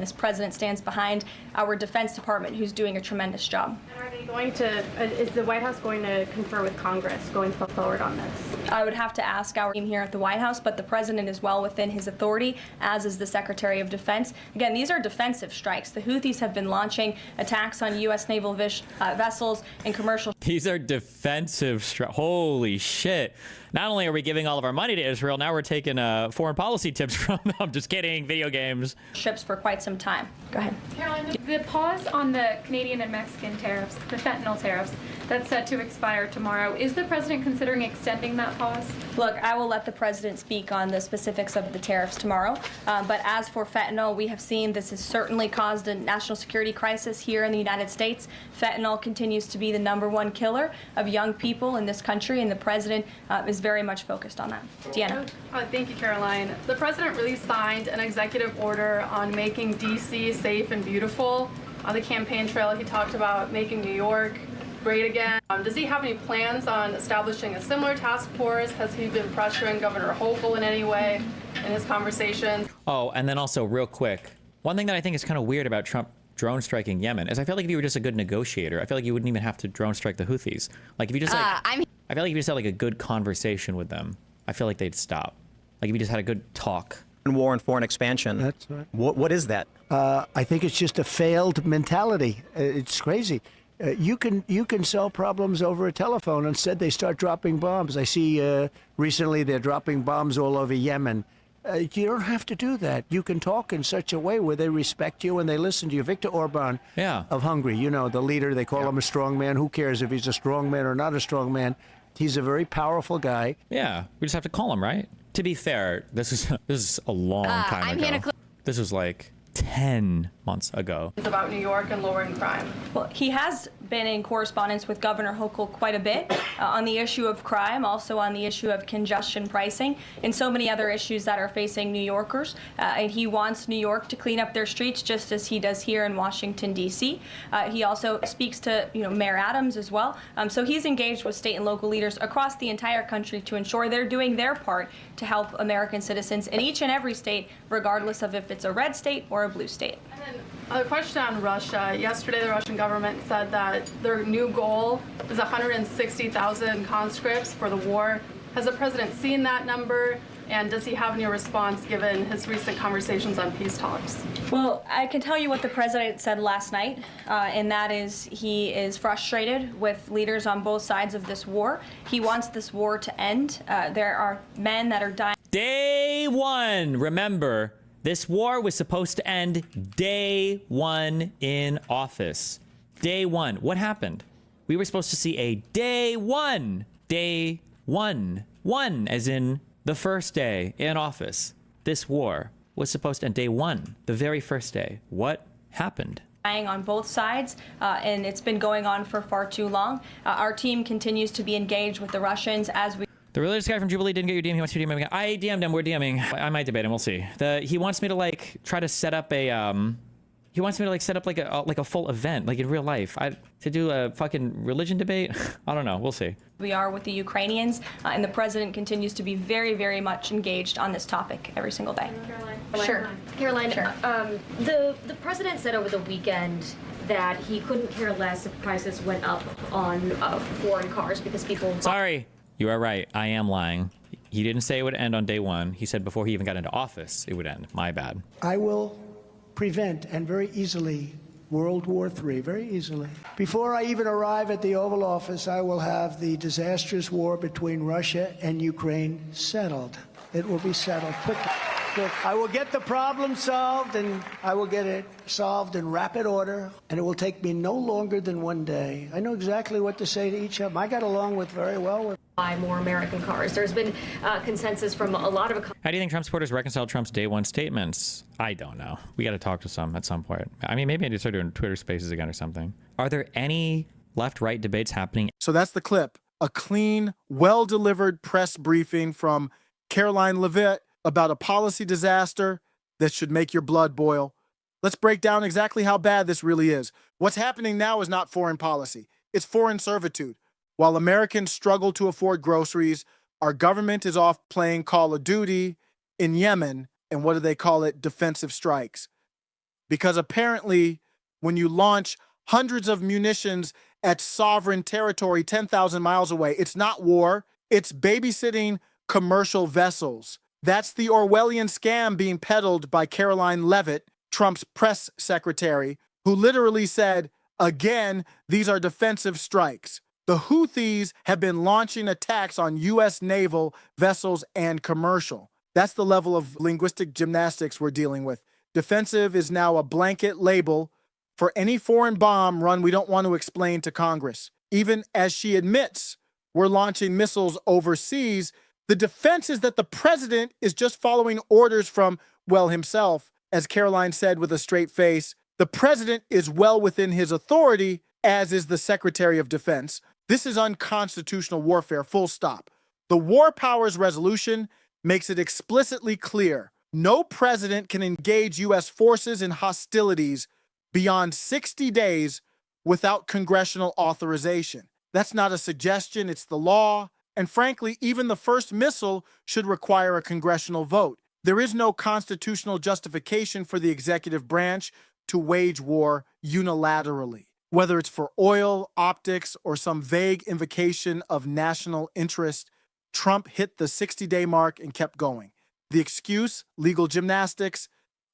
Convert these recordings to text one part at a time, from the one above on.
This president stands behind our Defense Department, who's doing a tremendous job. And are they going to, is the White House going to confer with Congress going forward on this? I would have to ask our team here at the White House, but the president is well within his authority, as is the Secretary of Defense. Again, these are defensive strikes. The Houthis have been launching attacks on U.S. naval vessels and commercial. These are defensive strikes. Holy shit. Not only are we giving all of our money to Israel, now we're taking foreign policy tips from them. Just kidding. Video games. Ships for quite some time. Go ahead. Karoline, the pause on the Canadian and Mexican tariffs, the fentanyl tariffs, that's set to expire tomorrow. Is the president considering extending that pause? Look, I will let the president speak on the specifics of the tariffs tomorrow. But as for fentanyl, we have seen this has certainly caused a national security crisis here in the United States. Fentanyl continues to be the #1 killer of young people in this country, and the president is very much focused on that. Deanna. Thank you, Caroline. The president really signed an executive order on making D.C. safe and beautiful. On the campaign trail, he talked about making New York great again. Does he have any plans on establishing a similar task force? Has he been pressuring Governor Hochul in any way in his conversations? Oh, and then also real quick, one thing that I think is kind of weird about Trump drone striking Yemen is I feel like if you were just a good negotiator, I feel like you wouldn't even have to drone strike the Houthis. Like if you just like, I feel like if you just had like a good conversation with them, I feel like they'd stop. Like if you just had a good talk. War and foreign expansion. That's right. What is that? I think it's just a failed mentality. It's crazy. You can solve problems over a telephone. Instead, they start dropping bombs. I see recently they're dropping bombs all over Yemen. You don't have to do that. You can talk in such a way where they respect you and they listen to you. Viktor Orban of Hungary, you know, the leader, they call him a strong man. Who cares if he's a strong man or not a strong man? He's a very powerful guy. Yeah, we just have to call him, right? To be fair, this is a long time ago. This was like 10 months ago. It's about New York and lowering crime. Well, he has been in correspondence with Governor Hochul quite a bit on the issue of crime, also on the issue of congestion pricing, and so many other issues that are facing New Yorkers. And he wants New York to clean up their streets just as he does here in Washington, D.C. He also speaks to Mayor Adams as well. So he's engaged with state and local leaders across the entire country to ensure they're doing their part to help American citizens in each and every state, regardless of if it's a red state or a blue state. And then a question on Russia. Yesterday, the Russian government said that their new goal is 160,000 conscripts for the war. Has the president seen that number? And does he have any response given his recent conversations on peace talks? Well, I can tell you what the president said last night, and that is he is frustrated with leaders on both sides of this war. He wants this war to end. There are men that are dying. Day one, remember, this war was supposed to end day one in office. Day one. What happened? We were supposed to see a day one. Day one. One, as in the first day in office. This war was supposed to end day one, the very first day. What happened? On both sides, and it's been going on for far too long. Our team continues to be engaged with the Russians as we... The religious guy from Jubilee didn't get your DM. He wants you to DM him again. I DM'd him. We're DMing. I might debate him. We'll see. He wants me to like try to set up a he wants me to like set up like a full event, like in real life. To do a fucking religion debate. I don't know. We'll see. We are with the Ukrainians, and the president continues to be very, very much engaged on this topic every single day. Caroline. Sure. Caroline, Sure. The president said over the weekend that he couldn't care less if prices went up on foreign cars because people... Sorry. You are right. I am lying. He didn't say it would end on day one. He said before he even got into office, it would end. My bad. I will prevent, and very easily, World War III, very easily. Before I even arrive at the Oval Office, I will have the disastrous war between Russia and Ukraine settled. It will be settled quickly. I will get the problem solved, and I will get it solved in rapid order, and it will take me no longer than one day. I know exactly what to say to each of them. I got along with very well with... Buy more American cars. There's been consensus from a lot of... How do you think Trump supporters reconcile Trump's day one statements? I don't know. We got to talk to some at some point. I mean, maybe I need to start doing Twitter spaces again or something. Are there any left-right debates happening? So that's the clip. A clean, well-delivered press briefing from Karoline Leavitt about a policy disaster that should make your blood boil. Let's break down exactly how bad this really is. What's happening now is not foreign policy. It's foreign servitude. While Americans struggle to afford groceries, our government is off playing Call of Duty in Yemen, and what do they call it? Defensive strikes. because apparently when you launch hundreds of munitions at sovereign territory 10,000 miles away, it's not war, it's babysitting commercial vessels. That's the Orwellian scam being peddled by Karoline Leavitt, Trump's press secretary, who literally said, again, these are defensive strikes. The Houthis have been launching attacks on U.S. naval vessels and commercial. That's the level of linguistic gymnastics we're dealing with. Defensive is now a blanket label for any foreign bomb run we don't want to explain to Congress. Even as she admits we're launching missiles overseas, the defense is that the president is just following orders from, well, himself. As Karoline said with a straight face, the president is well within his authority, as is the Secretary of Defense. This is unconstitutional warfare, full stop. The War Powers Resolution makes it explicitly clear no president can engage U.S. forces in hostilities beyond 60 days without congressional authorization. That's not a suggestion, it's the law. And frankly, even the first missile should require a congressional vote. There is no constitutional justification for the executive branch to wage war unilaterally. Whether it's for oil, optics, or some vague invocation of national interest, Trump hit the 60-day mark and kept going. The excuse, legal gymnastics.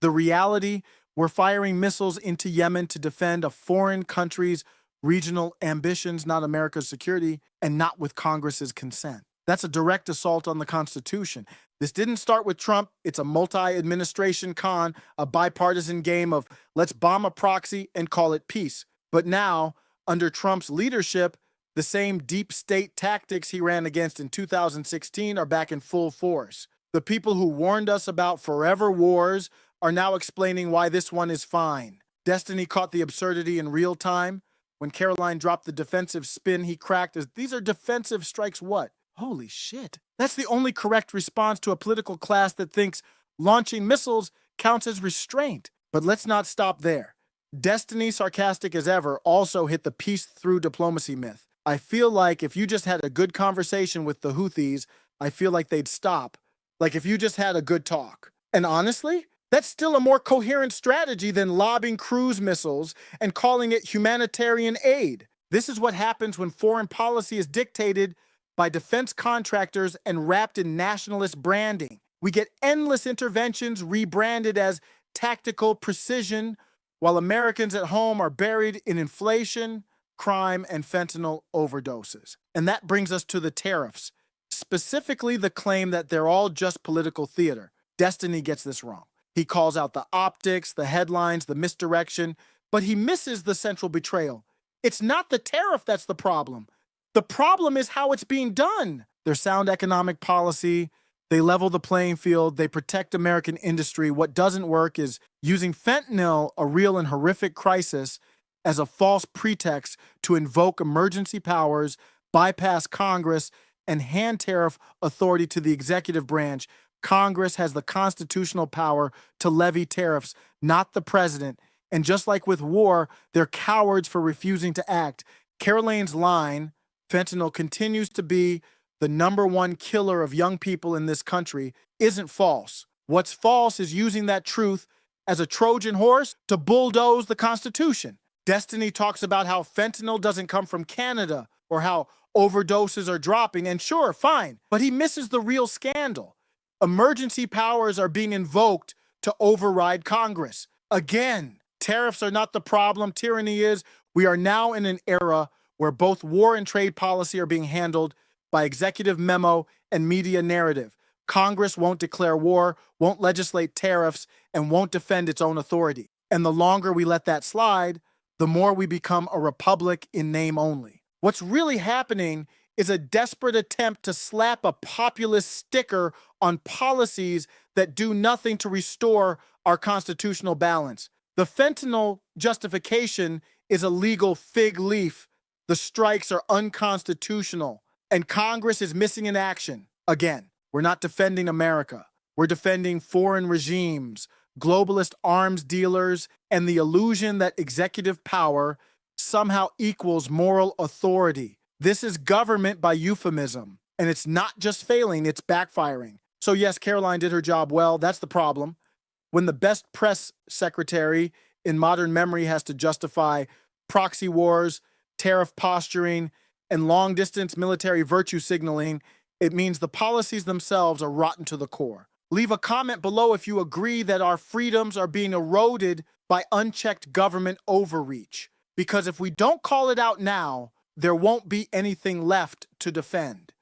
The reality, we're firing missiles into Yemen to defend a foreign country's regional ambitions, not America's security, and not with Congress's consent. That's a direct assault on the Constitution. This didn't start with Trump. It's a multi-administration con, a bipartisan game of let's bomb a proxy and call it peace. But now, under Trump's leadership, the same deep state tactics he ran against in 2016 are back in full force. The people who warned us about forever wars are now explaining why this one is fine. Destiny caught the absurdity in real time. When Karoline dropped the defensive spin he cracked as, these are defensive strikes what? Holy shit. That's the only correct response to a political class that thinks launching missiles counts as restraint. But let's not stop there. Destiny, sarcastic as ever, also hit the peace through diplomacy myth. I feel like if you just had a good conversation with the Houthis, I feel like they'd stop. Like if you just had a good talk. And honestly, that's still a more coherent strategy than lobbing cruise missiles and calling it humanitarian aid. This is what happens when foreign policy is dictated by defense contractors and wrapped in nationalist branding. We get endless interventions rebranded as tactical precision, while Americans at home are buried in inflation, crime, and fentanyl overdoses. And that brings us to the tariffs, specifically the claim that they're all just political theater. Destiny gets this wrong. He calls out the optics, the headlines, the misdirection, but he misses the central betrayal. It's not the tariff that's the problem. The problem is how it's being done. Their sound economic policy, they level the playing field, they protect American industry. What doesn't work is using fentanyl, a real and horrific crisis, as a false pretext to invoke emergency powers, bypass Congress, and hand tariff authority to the executive branch. Congress has the constitutional power to levy tariffs, not the president. And just like with war, they're cowards for refusing to act. Karoline's line, fentanyl continues to be the #1 killer of young people in this country, isn't false. What's false is using that truth as a Trojan horse to bulldoze the Constitution. Destiny talks about how fentanyl doesn't come from Canada or how overdoses are dropping, and sure, fine, but he misses the real scandal. Emergency powers are being invoked to override Congress. Again, tariffs are not the problem, tyranny is. We are now in an era where both war and trade policy are being handled by executive memo and media narrative. Congress won't declare war, won't legislate tariffs, and won't defend its own authority. And the longer we let that slide, the more we become a republic in name only. What's really happening is a desperate attempt to slap a populist sticker on policies that do nothing to restore our constitutional balance. The fentanyl justification is a legal fig leaf. The strikes are unconstitutional, and Congress is missing in action. Again, we're not defending America. We're defending foreign regimes, globalist arms dealers, and the illusion that executive power somehow equals moral authority. This is government by euphemism, and it's not just failing, it's backfiring. So yes, Karoline did her job well. That's the problem. when the best press secretary in modern memory has to justify proxy wars, tariff posturing, and long-distance military virtue signaling, it means the policies themselves are rotten to the core. Leave a comment below if you agree that our freedoms are being eroded by unchecked government overreach. Because if we don't call it out now, there won't be anything left to defend.